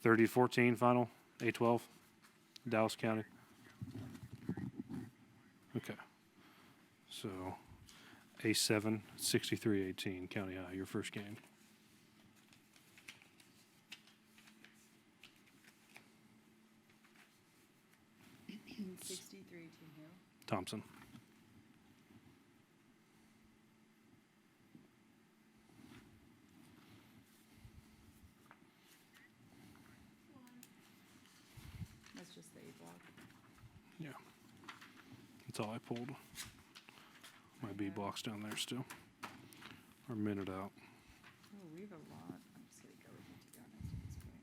30-14 final, A12, Dallas County. Okay. So A7, 63-18, County High, your first game. Thompson. That's just the A block. Yeah. That's all I pulled. My B block's down there still. We're a minute out. Oh, we have a lot. I'm just going to go with it, to be honest, at this point.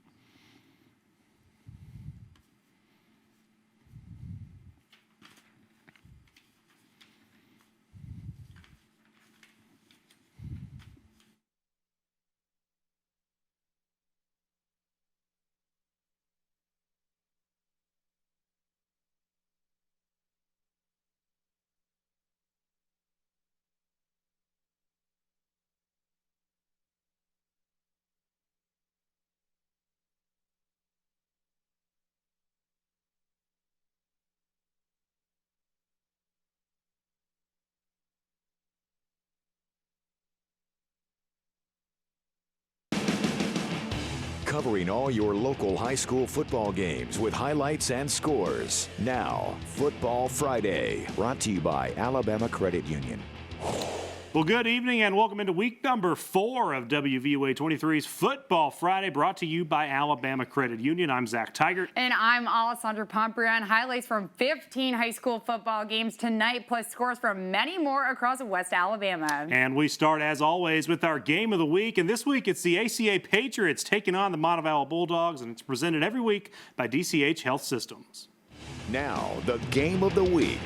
Covering all your local high school football games with highlights and scores. Now, Football Friday, brought to you by Alabama Credit Union. Well, good evening and welcome into week number 4 of WVUA 23's Football Friday, brought to you by Alabama Credit Union. I'm Zach Tigert. And I'm Alessandra Pomprian. Highlights from 15 high school football games tonight, plus scores from many more across West Alabama. And we start, as always, with our game of the week. And this week, it's the ACA Patriots taking on the Montevallo Bulldogs, and it's presented every week by DCH Health Systems. Now, the game of the week.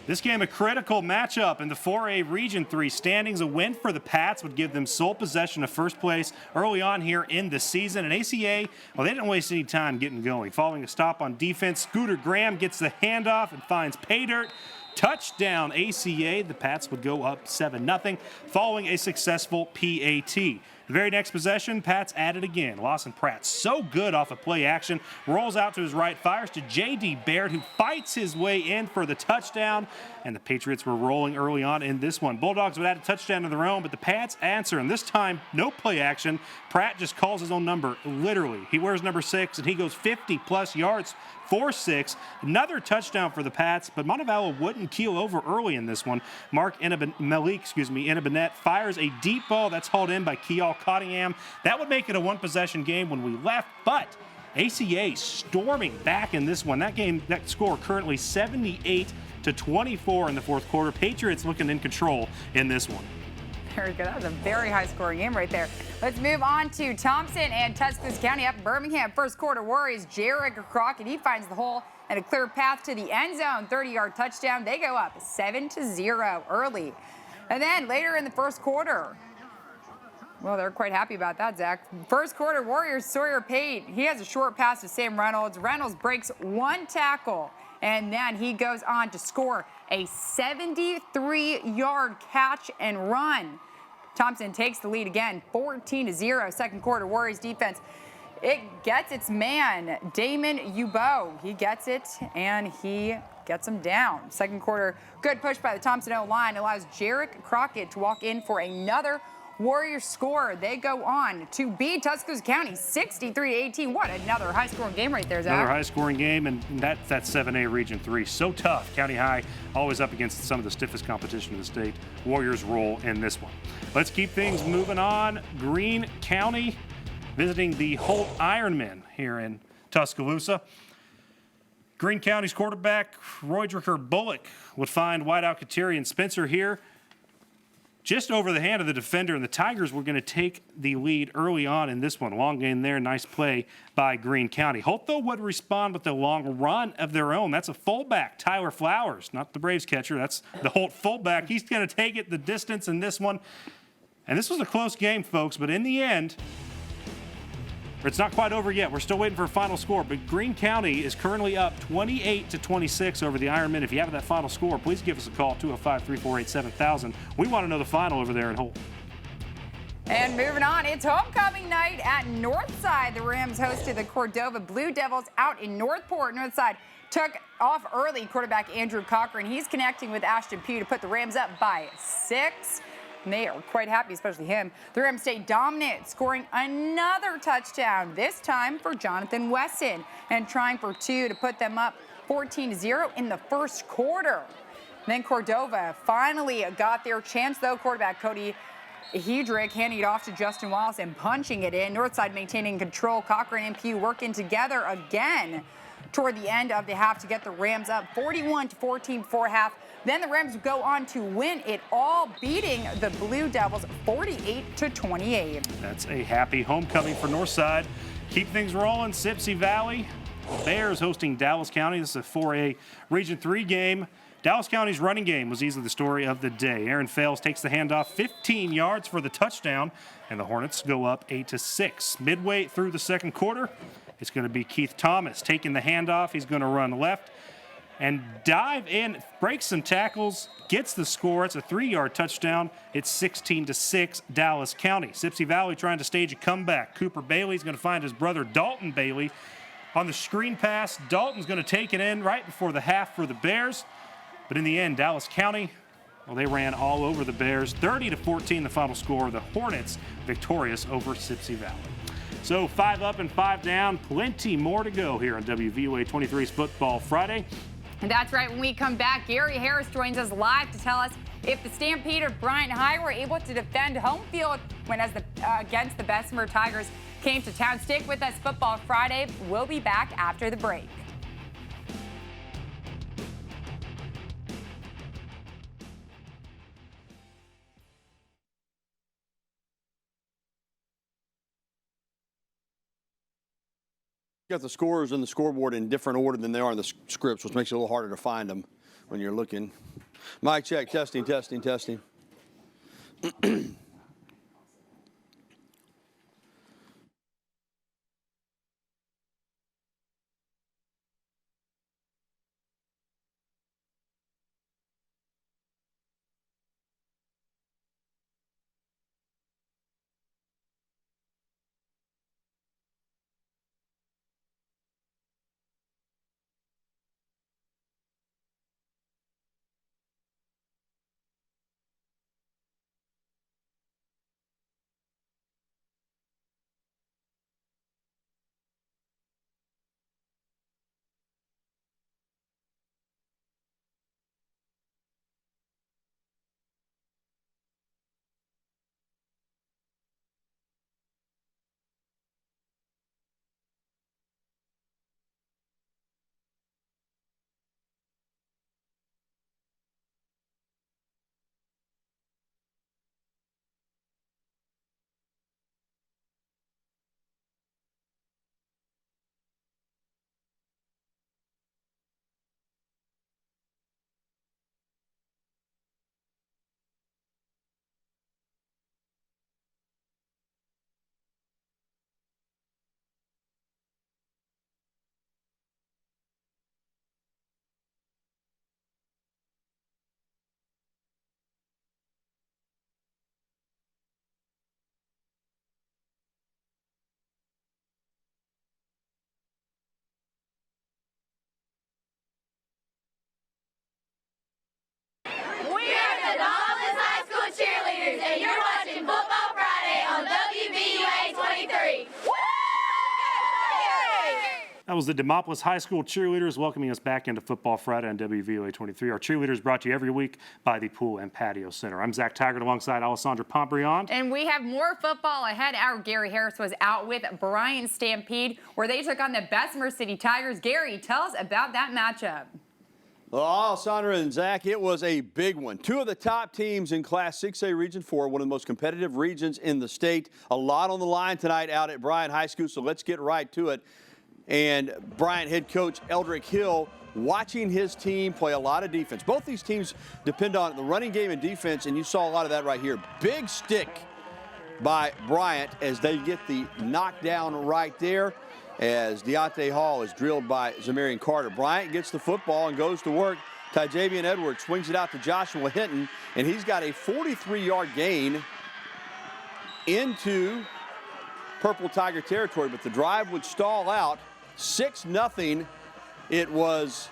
This game, a critical matchup in the 4A Region 3 standings. A win for the Pats would give them sole possession of first place early on here in the season. And ACA, well, they didn't waste any time getting going. Following a stop on defense, Scooter Graham gets the handoff and finds pay dirt. Touchdown ACA. The Pats would go up 7-0 following a successful PAT. The very next possession, Pats at it again. Lawson Pratt, so good off of play action, rolls out to his right, fires to J.D. Baird, who fights his way in for the touchdown. And the Patriots were rolling early on in this one. Bulldogs would add a touchdown of their own, but the Pats answer, and this time, no play action. Pratt just calls his own number, literally. He wears number 6, and he goes 50-plus yards for 6. Another touchdown for the Pats, but Montevallo wouldn't keel over early in this one. Malik Inabanet fires a deep ball that's hauled in by Keal Cottingham. That would make it a one-possession game when we left, but ACA storming back in this one. That score currently 78-24 in the fourth quarter. Patriots looking in control in this one. Very good. That was a very high-scoring game right there. Let's move on to Thompson and Tuscaloosa County up in Birmingham. First quarter Warriors, Jarek Crockett. He finds the hole and a clear path to the end zone. 30-yard touchdown. They go up 7-0 early. And then later in the first quarter, well, they're quite happy about that, Zach. First quarter Warriors, Sawyer Pate. He has a short pass to Sam Reynolds. Reynolds breaks one tackle, and then he goes on to score a 73-yard catch and run. Thompson takes the lead again, 14-0. Second quarter, Warriors defense. It gets its man, Damon Ubo. He gets it, and he gets him down. Second quarter, good push by the Thompson O-line allows Jarek Crockett to walk in for another Warriors score. They go on to beat Tuscaloosa County 63-18. What another high-scoring game right there, Zach. Another high-scoring game, and that's 7A Region 3. So tough. County High always up against some of the stiffest competition in the state. Warriors roll in this one. Let's keep things moving on. Greene County visiting the Holt Ironmen here in Tuscaloosa. Greene County's quarterback, Roydricker Bullock, would find wideout Kateri and Spencer here just over the hand of the defender, and the Tigers were going to take the lead early on in this one. Long gain there, nice play by Greene County. Holt, though, would respond with a long run of their own. That's a fullback, Tyler Flowers, not the Braves catcher. That's the Holt fullback. He's going to take it the distance in this one. And this was a close game, folks, but in the end, it's not quite over yet. We're still waiting for a final score, but Greene County is currently up 28-26 over the Ironmen. If you have that final score, please give us a call, 205-348-7000. We want to know the final over there in Holt. And moving on, it's homecoming night at Northside. The Rams hosted the Cordova Blue Devils out in Northport. Northside took off early. Quarterback Andrew Cochran, he's connecting with Ashton Pugh to put the Rams up by 6. And they are quite happy, especially him. The Rams stayed dominant, scoring another touchdown, this time for Jonathan Wesson, and trying for 2 to put them up 14-0 in the first quarter. Then Cordova finally got their chance, though. Quarterback Cody Hedrick handing it off to Justin Wallace and punching it in. Northside maintaining control. Cochran and Pugh working together again toward the end of the half to get the Rams up 41-14 before half. Then the Rams go on to win it all, beating the Blue Devils 48-28. That's a happy homecoming for Northside. Keep things rolling. Sipsey Valley Bears hosting Dallas County. This is a 4A Region 3 game. Dallas County's running game was easily the story of the day. Aaron Fales takes the handoff 15 yards for the touchdown, and the Hornets go up 8-6. Midway through the second quarter, it's going to be Keith Thomas taking the handoff. He's going to run left and dive in, breaks some tackles, gets the score. It's a 3-yard touchdown. It's 16-6 Dallas County. Sipsey Valley trying to stage a comeback. Cooper Bailey's going to find his brother Dalton Bailey on the screen pass. Dalton's going to take it in right before the half for the Bears. But in the end, Dallas County, well, they ran all over the Bears. 30-14 the final score. The Hornets victorious over Sipsey Valley. So 5 up and 5 down. Plenty more to go here on WVOA 23's Football Friday. That's right. When we come back, Gary Harris joins us live to tell us if the Stampede of Bryant High were able to defend home field when against the Bessemer Tigers came to town. Stick with us, Football Friday. We'll be back after the break. Got the scores and the scoreboard in different order than they are in the scripts, which makes it a little harder to find them when you're looking. Mic check, testing. That was the Demopolis High School cheerleaders welcoming us back into Football Friday on WVOA 23. Our cheerleaders brought to you every week by the Pool and Patio Center. I'm Zach Taggart alongside Alessandra Pombriand. And we have more football ahead. Our Gary Harris was out with Bryant Stampede, where they took on the Bessemer City Tigers. Gary, tell us about that matchup. Well, Alessandra and Zach, it was a big one. Two of the top teams in Class 6A Region 4, one of the most competitive regions in the state. A lot on the line tonight out at Bryant High School, so let's get right to it. And Bryant head coach Eldrick Hill watching his team play a lot of defense. Both these teams depend on the running game and defense, and you saw a lot of that right here. Big stick by Bryant as they get the knockdown right there as Deontay Hall is drilled by Zamarian Carter. Bryant gets the football and goes to work. Tyjavian Edwards swings it out to Joshua Hinton, and he's got a 43-yard gain into Purple Tiger territory, but the drive would stall out. 6-0. It was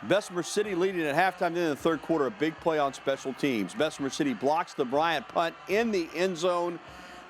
Bessemer City leading at halftime. Then in the third quarter, a big play on special teams. Bessemer City blocks the Bryant punt in the end zone.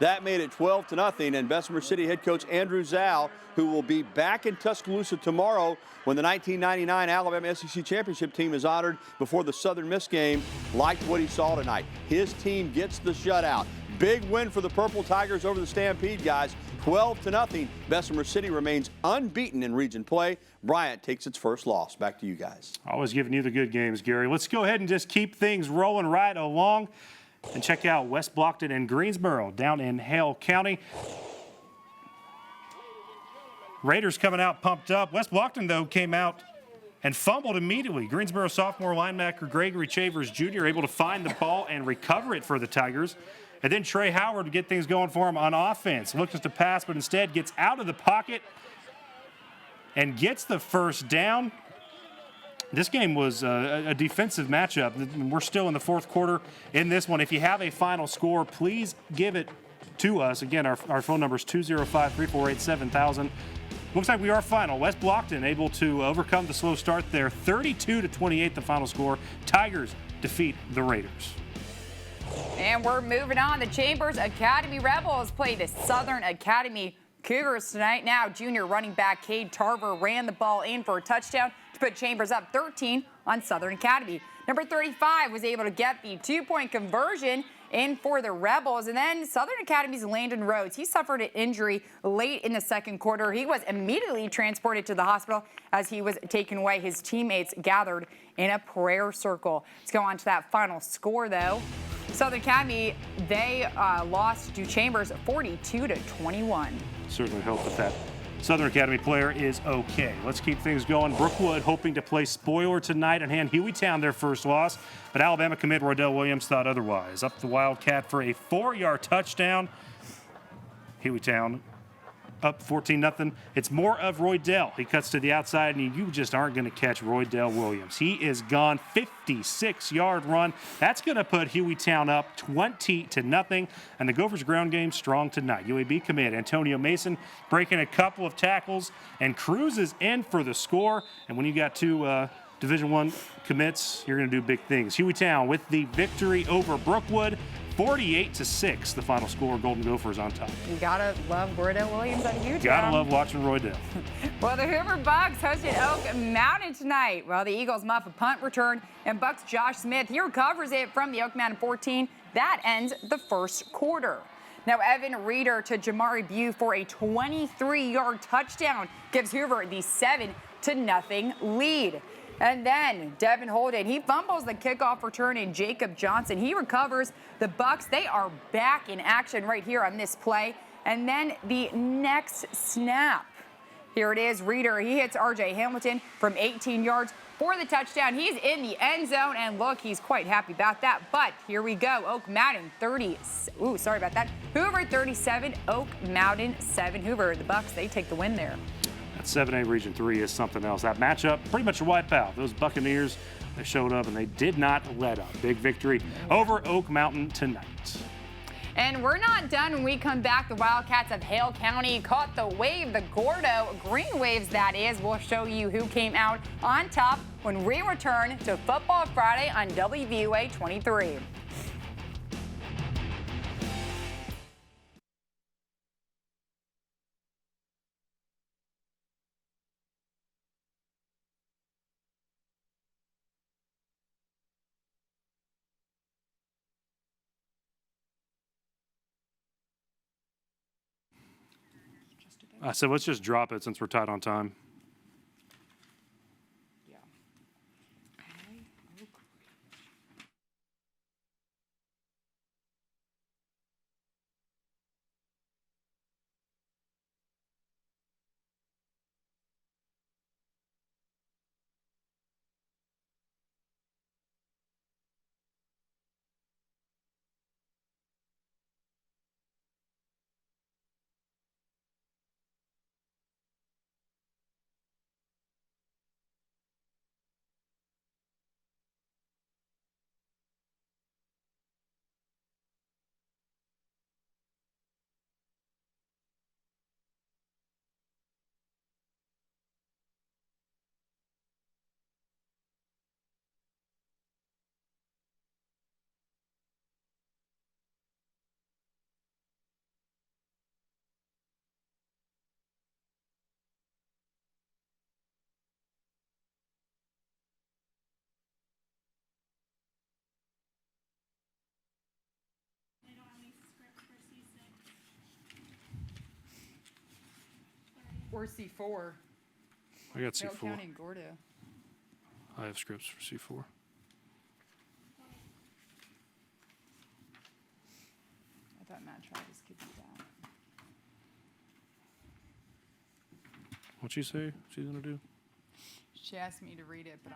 That made it 12-0, and Bessemer City head coach Andrew Zhao, who will be back in Tuscaloosa tomorrow when the 1999 Alabama SEC Championship team is honored before the Southern Miss game, liked what he saw tonight. His team gets the shutout. Big win for the Purple Tigers over the Stampede, guys. 12-0. Bessemer City remains unbeaten in region play. Bryant takes its first loss. Back to you guys. Always giving you the good games, Gary. Let's go ahead and just keep things rolling right along and check out West Blockton and Greensboro down in Hale County. Raiders coming out pumped up. West Blockton, though, came out and fumbled immediately. Greensboro sophomore linebacker Gregory Chavers Jr. able to find the ball and recover it for the Tigers. And then Trey Howard to get things going for him on offense. Looks to pass, but instead gets out of the pocket and gets the first down. This game was a defensive matchup. We're still in the fourth quarter in this one. If you have a final score, please give it to us. Again, our phone number is 205-348-7000. Looks like we are final. West Blockton able to overcome the slow start there. 32-28 the final score. Tigers defeat the Raiders. And we're moving on. The Chambers Academy Rebels play the Southern Academy Cougars tonight. Now, junior running back Cade Tarver ran the ball in for a touchdown to put Chambers up 13 on Southern Academy. Number 35 was able to get the 2-point conversion in for the Rebels. And then Southern Academy's Landon Rhodes, he suffered an injury late in the second quarter. He was immediately transported to the hospital as he was taken away. His teammates gathered in a prayer circle. Let's go on to that final score, though. Southern Academy, they lost to Chambers 42-21. Certainly hope that Southern Academy player is okay. Let's keep things going. Brookwood hoping to play spoiler tonight and hand Hueytown their first loss, but Alabama commit Roydell Williams thought otherwise. Up the Wildcat for a 4-yard touchdown. Hueytown up 14-0. It's more of Roydell. He cuts to the outside, and you just aren't going to catch Roydell Williams. He is gone. 56-yard run. That's going to put Hueytown up 20-0. And the Gophers' ground game strong tonight. UAB commit Antonio Mason breaking a couple of tackles and cruises in for the score. And when you got two Division I commits, you're going to do big things. Hueytown with the victory over Brookwood. 48-6, the final score. Golden Gophers on top. You gotta love Roydell Williams at Hueytown. Gotta love watching Roydell. Well, the Hoover Bucks hosted Oak Mountain tonight. Well, the Eagles muff a punt return, and Bucks Josh Smith, he recovers it from the Oak Mountain 14. That ends the first quarter. Now, Evan Reeder to Jamari Bew for a 23-yard touchdown gives Hoover the 7-0 lead. And then Devin Holden, he fumbles the kickoff return, and Jacob Johnson, he recovers. The Bucks, they are back in action right here on this play. And then the next snap. Here it is, Reeder, he hits R.J. Hamilton from 18 yards for the touchdown. He's in the end zone, and look, he's quite happy about that. But here we go, Oak Mountain 30, sorry about that. Hoover 37, Oak Mountain 7. Hoover, the Bucks, they take the win there. That 7A Region 3 is something else. That matchup, pretty much a wipeout. Those Buccaneers, they showed up and they did not let up. Big victory over Oak Mountain tonight. And we're not done. When we come back, the Wildcats of Hale County caught the wave, the Gordo Green Waves, that is. We'll show you who came out on top when we return to Football Friday on WVUA 23. I said, let's just drop it since we're tight on time. Or C4. I got Hill C4. County and Gordo. I have scripts for C4. I thought Matt Travis could do that. What'd she say she's going to do? She asked me to read it, but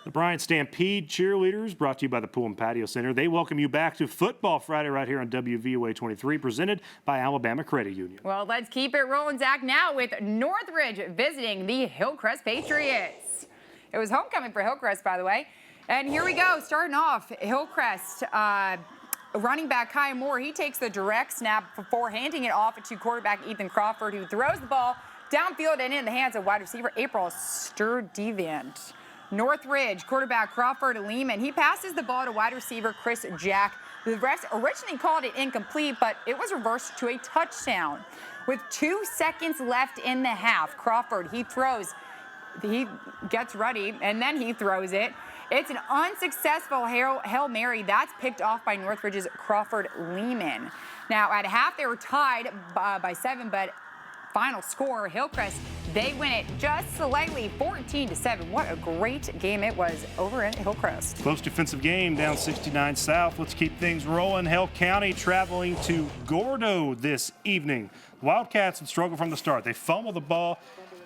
The Bryant Stampede cheerleaders, brought to you by the Pool and Patio Center. They welcome you back to Football Friday right here on WVOA 23, presented by Alabama Credit Union. well, let's keep it rolling, Zach, now with Northridge visiting the Hillcrest Patriots. It was homecoming for Hillcrest, by the way. And here we go, starting off, Hillcrest running back Kai Moore. He takes the direct snap before handing it off to quarterback Ethan Crawford, who throws the ball downfield and in the hands of wide receiver April Sturdivant. Northridge quarterback Crawford Lehman, he passes the ball to wide receiver Chris Jack. The refs originally called it incomplete, but it was reversed to a touchdown. With 2 seconds left in the half, Crawford, he gets ready, and then he throws it. It's an unsuccessful Hail Mary. That's picked off by Northridge's Crawford Lehman. Now, at half, they were tied by 7, but final score, Hillcrest, they win it just slightly, 14-7. What a great game it was over at Hillcrest. Close defensive game down 69 South. Let's keep things rolling. Hill County traveling to Gordo this evening. The Wildcats would struggle from the start. They fumble the ball,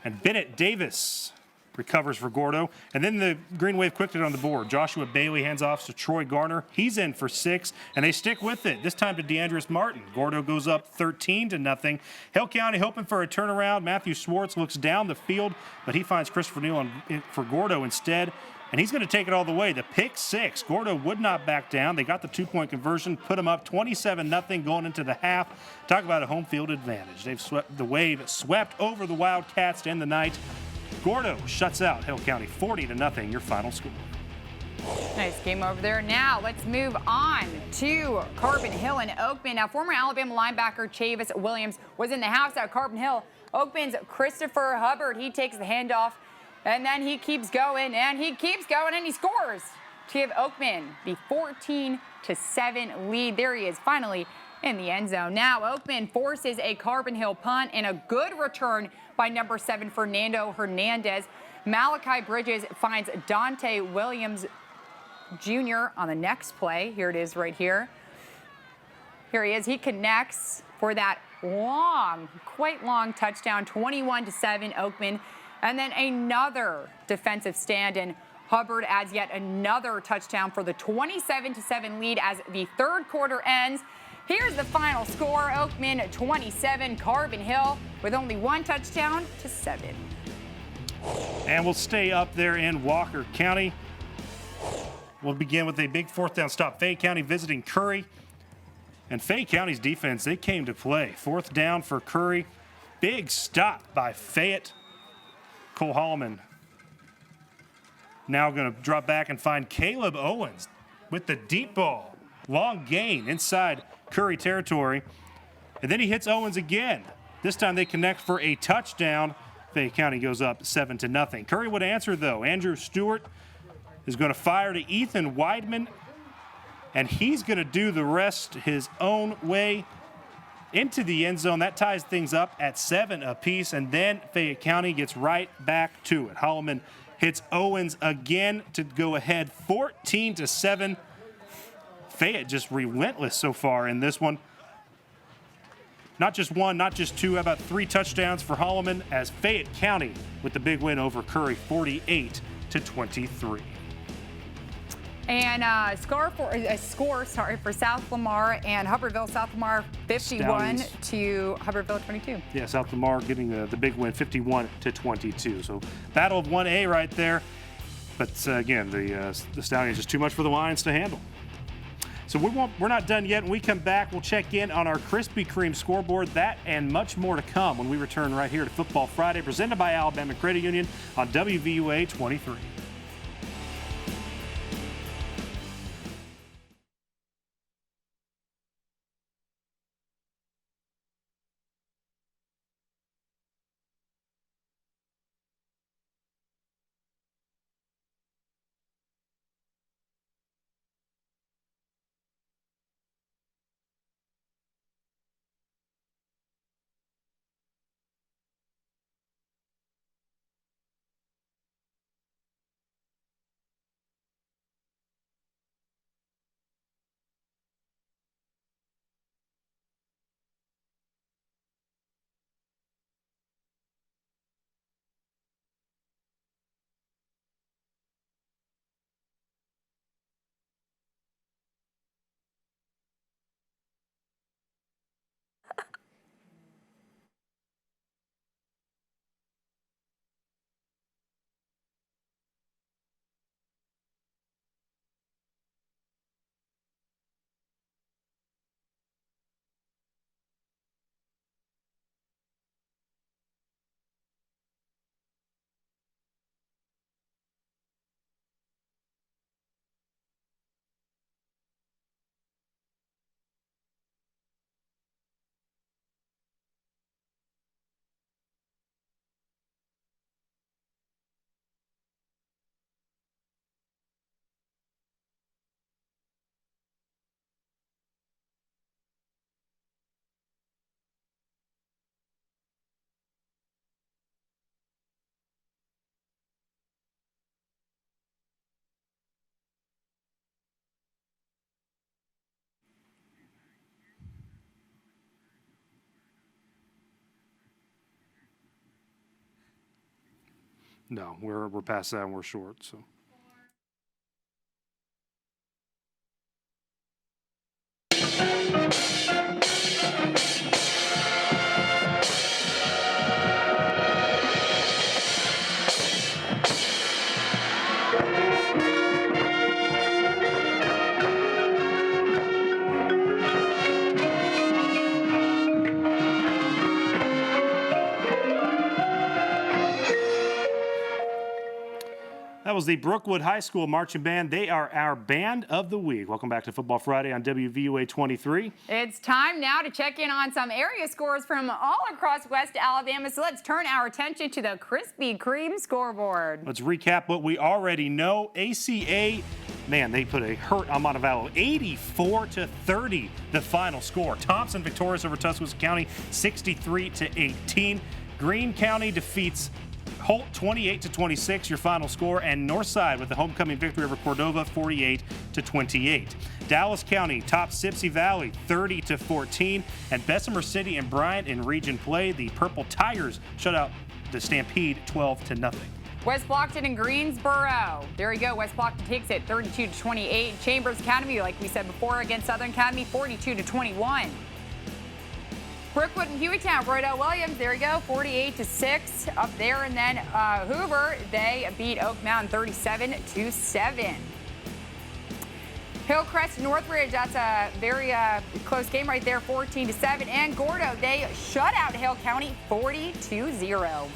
and Bennett Davis recovers for Gordo. And then the Green Wave quickly on the board. Joshua Bailey hands off to Troy Garner. He's in for 6, and they stick with it. This time to DeAndres Martin. Gordo goes up 13-0. Hill County hoping for a turnaround. Matthew Schwartz looks down the field, but he finds Christopher Neal for Gordo instead. And he's going to take it all the way. The pick 6. Gordo would not back down. They got the 2-point conversion, put them up 27-0 going into the half. Talk about a home field advantage. The Wave swept over the Wildcats to end the night. Gordo shuts out Hill County 40-0, your final score. Nice game over there. Now let's move on to Carbon Hill and Oakman. Now, former Alabama linebacker Chavis Williams was in the house at Carbon Hill. Oakman's Christopher Hubbard, he takes the handoff, and then he keeps going, and he scores to give Oakman the 14-7 lead. There he is, finally in the end zone. Now, Oakman forces a Carbon Hill punt and a good return by number 7, Fernando Hernandez. Malachi Bridges finds Dante Williams Jr. on the next play. Here it is right here. Here he is. He connects for that quite long touchdown, 21-7 Oakman. And then another defensive stand, and Hubbard adds yet another touchdown for the 27-7 lead as the third quarter ends. Here's the final score, Oakman 27, Carbon Hill with only 1 touchdown to 7. And we'll stay up there in Walker County. We'll begin with a big 4th down stop. Fayette County visiting Curry. And Fayette County's defense, they came to play. 4th down for Curry. Big stop by Fayette. Cole Holloman now going to drop back and find Caleb Owens with the deep ball. Long gain inside Curry territory. And then he hits Owens again. This time they connect for a touchdown. Fayette County goes up 7-0. Curry would answer, though. Andrew Stewart is going to fire to Ethan Weidman, and he's going to do the rest his own way into the end zone. That ties things up at 7 apiece, and then Fayette County gets right back to it. Holloman hits Owens again to go ahead 14-7. Fayette just relentless so far in this one. Not just 1, not just 2, how about 3 touchdowns for Holloman as Fayette County with the big win over Curry, 48-23. And score for South Lamar and Hubbardville. South Lamar 51 to Hubbardville 22. Yeah, South Lamar getting the big win, 51-22. So battle of 1A right there. But again, the Stallions just too much for the Lions to handle. So we're not done yet. When we come back, we'll check in on our Krispy Kreme scoreboard. That and much more to come when we return right here to Football Friday, presented by Alabama Credit Union on WVUA 23. No, we're past that and we're short. So. That was the Brookwood High School Marching Band. They are our Band of the Week. Welcome back to Football Friday on WVUA 23. It's time now to check in on some area scores from all across West Alabama. So let's turn our attention to the Krispy Kreme scoreboard. Let's recap what we already know. ACA, man, they put a hurt on Montevallo. 84-30, the final score. Thompson victorious over Tuscaloosa County, 63-18. Greene County defeats Holt 28-26, your final score, and Northside with the homecoming victory over Cordova 48-28. Dallas County tops Sipsey Valley 30-14, and Bessemer City and Bryant in region play. The Purple Tigers shut out the Stampede 12-0. West Blockton and Greensboro. There you go. West Blockton takes it 32-28. Chambers Academy, like we said before, against Southern Academy 42-21. Brookwood and Hueytown, Roydell Williams, there you go, 48-6 up there. And then Hoover, they beat Oak Mountain 37-7. Hillcrest and Northridge, that's a very close game right there, 14-7. And Gordo, they shut out Hale County 40-0.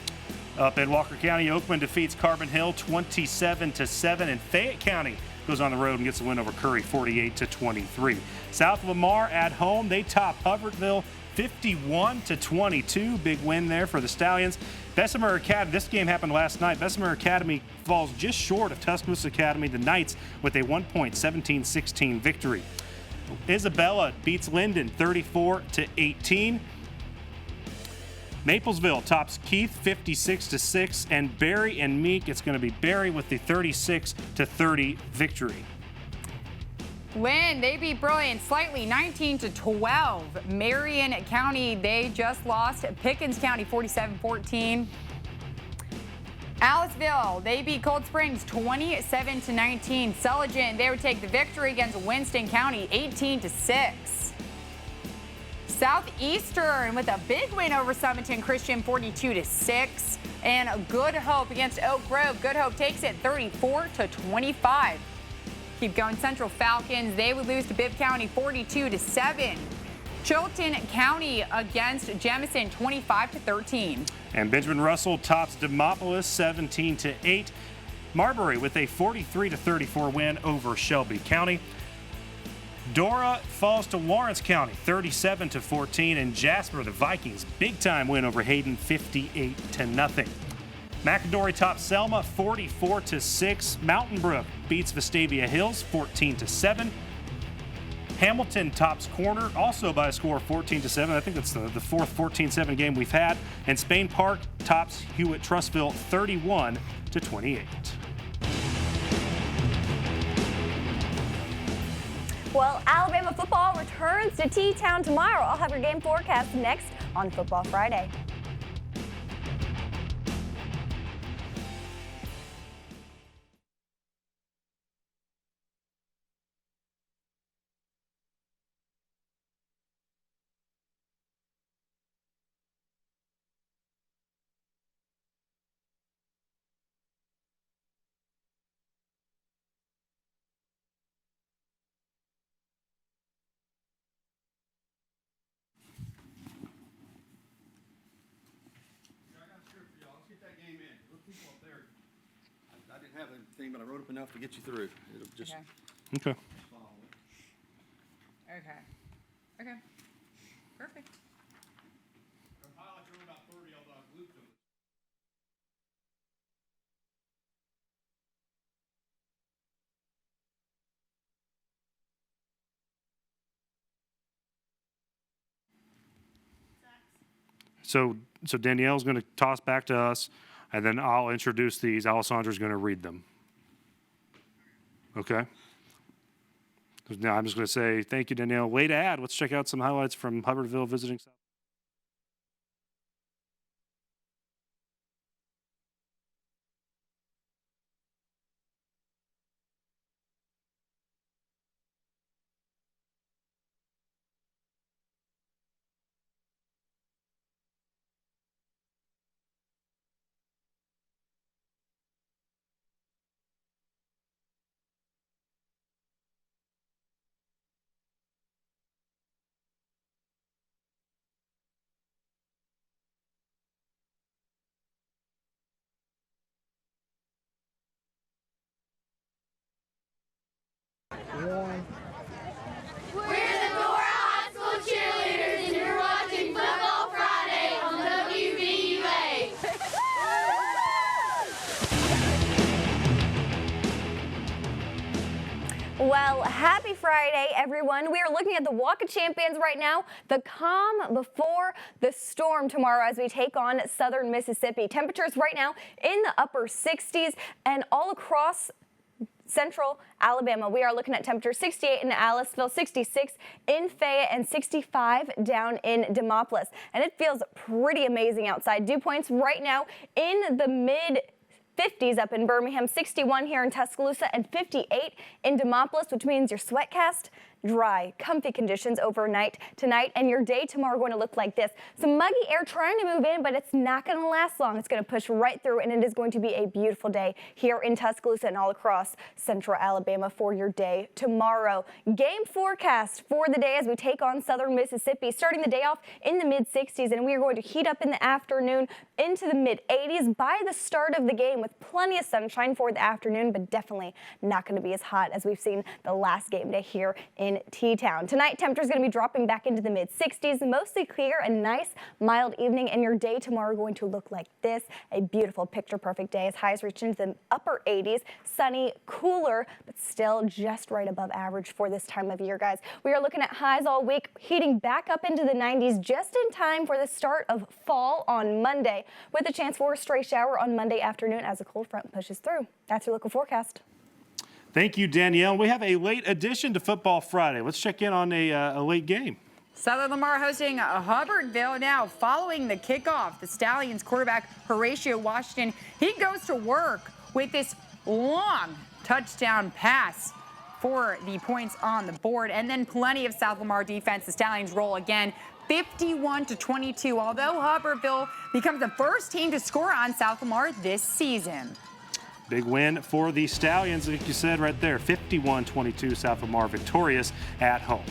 Up in Walker County, Oakman defeats Carbon Hill 27-7, and Fayette County goes on the road and gets the win over Curry 48-23. South Lamar at home, they top Hubbardville 51-22. Big win there for the Stallions. Bessemer Academy, this game happened last night. Bessemer Academy falls just short of Tuscaloosa Academy, the Knights, with a 1-point 17-16 victory. Isabella beats Linden 34-18. Maplesville tops Keith 56-6, and Barry and Meek, it's going to be Barry with the 36-30 victory. Lynn, they beat Bryant slightly, 19-12. Marion County, they just lost. Pickens County, 47-14. Aliceville, they beat Cold Springs 27-19. Sulligent, they would take the victory against Winston County, 18-6. Southeastern with a big win over Summerton Christian, 42-6. And Good Hope against Oak Grove. Good Hope takes it 34-25. Keep going. Central Falcons, they would lose to Bibb County 42-7. Chilton County against Jemison 25-13. And Benjamin Russell tops Demopolis 17-8. Marbury with a 43-34 win over Shelby County. Dora falls to Lawrence County 37-14, and Jasper, the Vikings, big time win over Hayden 58-0. McAdory tops Selma 44-6. Mountain Brook beats Vestavia Hills 14-7. Hamilton tops Corner also by a score of 14-7. I think that's the fourth 14-7 game we've had. And Spain Park tops Hewitt Trussville 31-28. Well, Alabama football returns to T-Town tomorrow. I'll have your game forecast next on Football Friday. I didn't have anything, but I wrote up enough to get you through. It'll just Okay. Okay. Perfect. So Danielle's going to toss back to us, and then I'll introduce these. Alessandra's going to read them. Okay? Now I'm just going to say thank you, Danielle. Way to add. Let's check out some highlights from Hubbardville visiting South. Happy Friday, everyone. We are looking at the Walk of Champions right now, the calm before the storm tomorrow as we take on Southern Mississippi. Temperatures right now in the upper 60s and all across Central Alabama. We are looking at temperatures 68 in Aliceville, 66 in Fayette, and 65 down in Demopolis. And it feels pretty amazing outside. Dew points right now in the mid 50s up in Birmingham, 61 here in Tuscaloosa, and 58 in Demopolis, which means your sweatcast dry, comfy conditions overnight tonight, and your day tomorrow going to look like this. Some muggy air trying to move in, but it's not going to last long. It's going to push right through, and it is going to be a beautiful day here in Tuscaloosa and all across Central Alabama for your day tomorrow. Game forecast for the day as we take on Southern Mississippi, starting the day off in the mid-60s, and we are going to heat up in the afternoon into the mid-80s by the start of the game with plenty of sunshine for the afternoon, but definitely not going to be as hot as we've seen the last game day here in T-Town. Tonight, temperatures going to be dropping back into the mid-60s, mostly clear, a nice mild evening, and your day tomorrow going to look like this. A beautiful picture-perfect day as highs reach into the upper 80s, sunny, cooler, but still just right above average for this time of year, guys. We are looking at highs all week, heating back up into the 90s just in time for the start of fall on Monday, with a chance for a stray shower on Monday afternoon as a cold front pushes through. That's your local forecast. Thank you, Danielle. We have a late addition to Football Friday. Let's check in on a late game. Southern Lamar hosting Hubbardville now following the kickoff. The Stallions quarterback Horatio Washington, he goes to work with this long touchdown pass for the points on the board, and then plenty of South Lamar defense. The Stallions roll again, 51-22, although Hubbardville becomes the first team to score on South Lamar this season. Big win for the Stallions, like you said right there, 51-22, South Lamar victorious at home.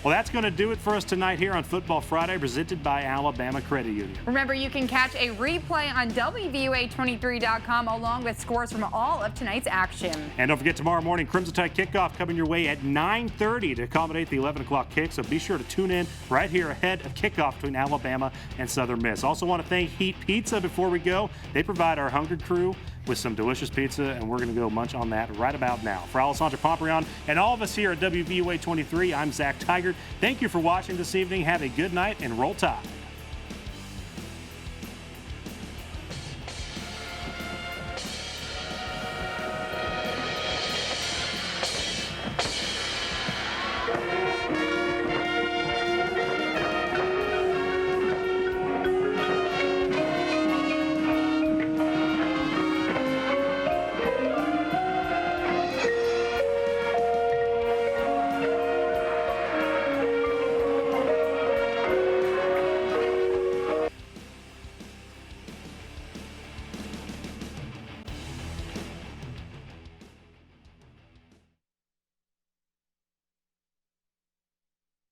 Well, that's going to do it for us tonight here on Football Friday, presented by Alabama Credit Union. Remember, you can catch a replay on WVUA23.com along with scores from all of tonight's action. And don't forget, tomorrow morning, Crimson Tide kickoff coming your way at 9:30 to accommodate the 11 o'clock kick. So be sure to tune in right here ahead of kickoff between Alabama and Southern Miss. Also want to thank Heat Pizza before we go. They provide our hungry crew with some delicious pizza, and we're going to go munch on that right about now. For Alessandra Pomprion and all of us here at WVUA 23, I'm Zach Tigert. Thank you for watching this evening. Have a good night and roll Tide.